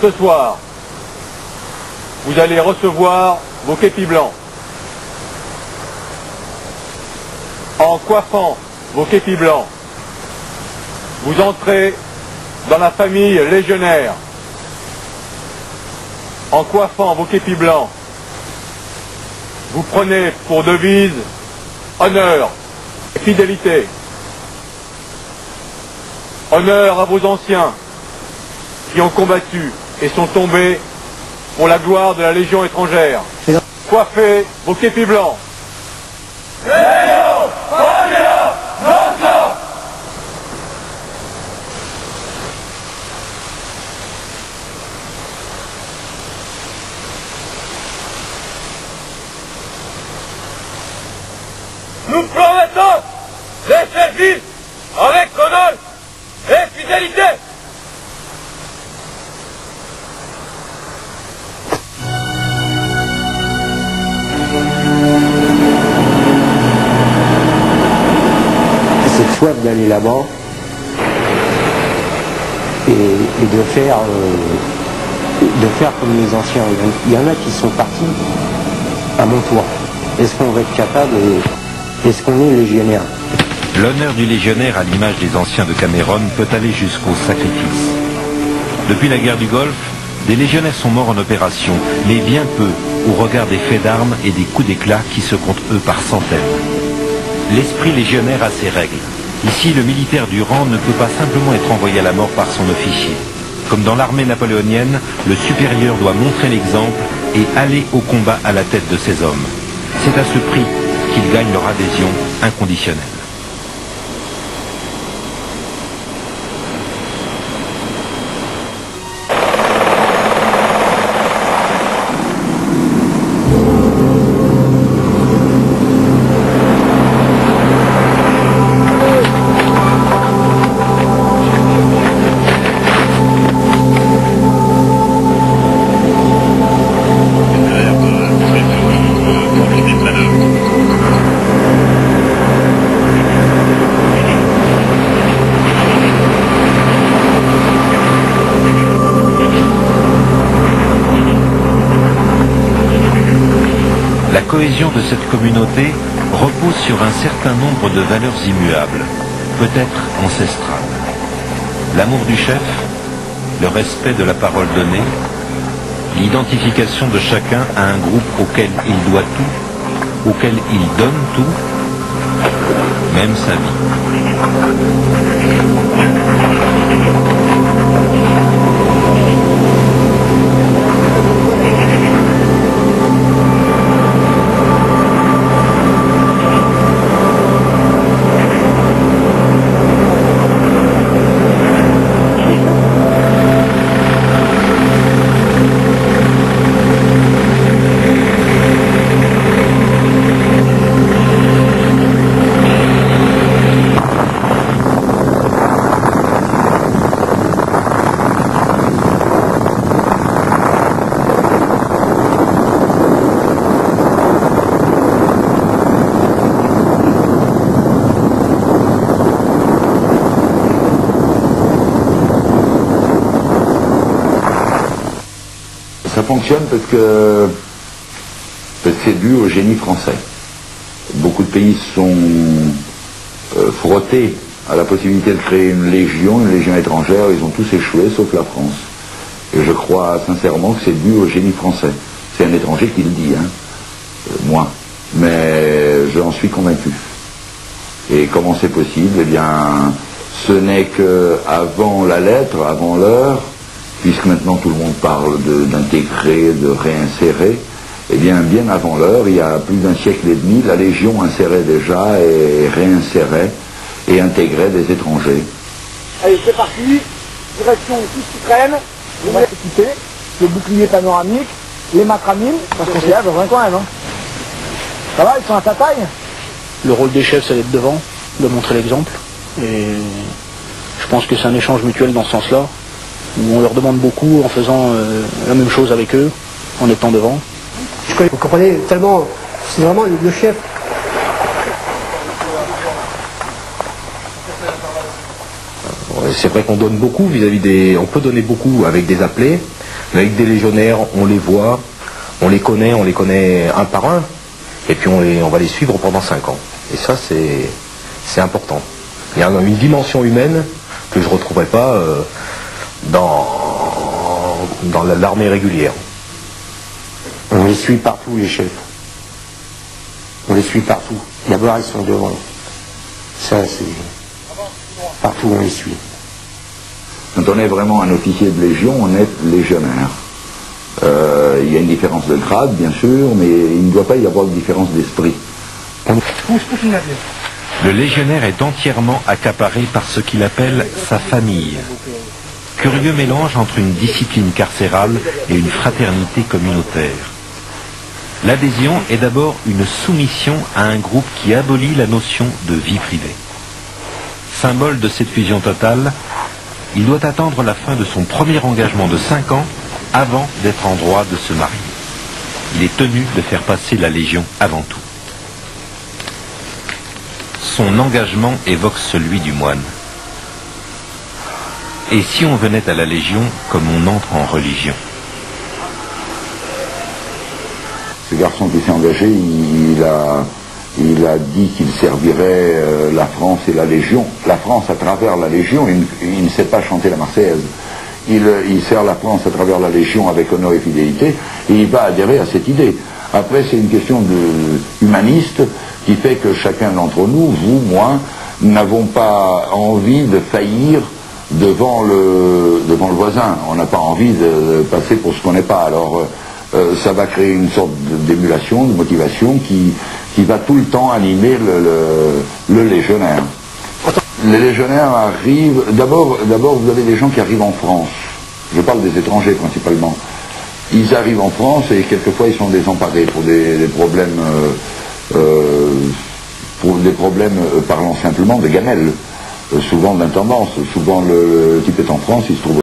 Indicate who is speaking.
Speaker 1: ce soir, vous allez recevoir vos képis blancs. En coiffant vos képis blancs, vous entrez dans la famille légionnaire. En coiffant vos képis blancs, vous prenez pour devise honneur et fidélité. Honneur à vos anciens qui ont combattu et sont tombés pour la gloire de la Légion étrangère. Coiffez vos képis blancs.
Speaker 2: Nous promettons de servir avec honneur et fidélité.
Speaker 3: Cette soif d'aller là-bas et de faire comme les anciens. Il y en a qui sont partis à mon tour. Est-ce qu'on va être capable est-ce qu'on est légionnaire?
Speaker 4: L'honneur du légionnaire, à l'image des anciens de Cameron, peut aller jusqu'au sacrifice. Depuis la guerre du Golfe, des légionnaires sont morts en opération, mais bien peu au regard des faits d'armes et des coups d'éclat qui se comptent eux par centaines. L'esprit légionnaire a ses règles. Ici, le militaire du rang ne peut pas simplement être envoyé à la mort par son officier. Comme dans l'armée napoléonienne, le supérieur doit montrer l'exemple et aller au combat à la tête de ses hommes. C'est à ce prix qu'ils gagnent leur adhésion inconditionnelle. La cohésion de cette communauté repose sur un certain nombre de valeurs immuables, peut-être ancestrales. L'amour du chef, le respect de la parole donnée, l'identification de chacun à un groupe auquel il doit tout, auquel il donne tout, même sa vie.
Speaker 5: Ça fonctionne parce que c'est dû au génie français. Beaucoup de pays sont frottés à la possibilité de créer une légion étrangère, ils ont tous échoué sauf la France. Et je crois sincèrement que c'est dû au génie français. C'est un étranger qui le dit, hein, moi. Mais j'en suis convaincu. Et comment c'est possible? Eh bien, ce n'est qu'avant la lettre, avant l'heure, puisque maintenant tout le monde parle d'intégrer, de réinsérer, eh bien avant l'heure, il y a plus d'un siècle et demi, la Légion insérait déjà et réinsérait et intégrait des étrangers.
Speaker 6: Allez, c'est parti, direction tout ce qui traîne, on va s'équiper, le bouclier panoramique, les macramines, parce qu'on s'est là dans un coin, non? Ça va, ils sont à ta taille?
Speaker 7: Le rôle des chefs, c'est d'être devant, de montrer l'exemple, et je pense que c'est un échange mutuel dans ce sens-là, où on leur demande beaucoup en faisant la même chose avec eux, en étant devant.
Speaker 8: Vous comprenez, tellement, c'est vraiment le chef.
Speaker 9: C'est vrai qu'on donne beaucoup vis-à-vis des... On peut donner beaucoup avec des appelés.
Speaker 3: Avec des légionnaires, on les voit, on les connaît un par un, et puis on va les suivre pendant 5 ans. Et ça, c'est important. Il y a une dimension humaine que je ne retrouverai pas dans l'armée régulière. On les suit partout, les chefs. On les suit partout. D'abord, ils sont devant. Ça, c'est... Partout, on les suit.
Speaker 5: Quand on est vraiment un officier de Légion, on est légionnaire. Il y a une différence de grade, bien sûr, mais il ne doit pas y avoir de différence d'esprit.
Speaker 4: Le légionnaire est entièrement accaparé par ce qu'il appelle sa famille. Curieux mélange entre une discipline carcérale et une fraternité communautaire. L'adhésion est d'abord une soumission à un groupe qui abolit la notion de vie privée. Symbole de cette fusion totale, il doit attendre la fin de son premier engagement de 5 ans avant d'être en droit de se marier. Il est tenu de faire passer la Légion avant tout. Son engagement évoque celui du moine. Et si on venait à la Légion comme on entre en religion?
Speaker 5: Ce garçon qui s'est engagé, il a dit qu'il servirait la France et la Légion. La France à travers la Légion, il ne sait pas chanter la Marseillaise. Il sert la France à travers la Légion avec honneur et fidélité, et il va adhérer à cette idée. Après, c'est une question humaniste qui fait que chacun d'entre nous, vous, moi, n'avons pas envie de faillir devant le voisin. On n'a pas envie de passer pour ce qu'on n'est pas. Alors, ça va créer une sorte d'émulation, de motivation qui va tout le temps animer le légionnaire. Les légionnaires arrivent, d'abord vous avez des gens qui arrivent en France, je parle des étrangers principalement. Ils arrivent en France et quelquefois ils sont désemparés pour des problèmes parlant simplement de gamelle, souvent d'intendance. Souvent le type est en France, il se trouve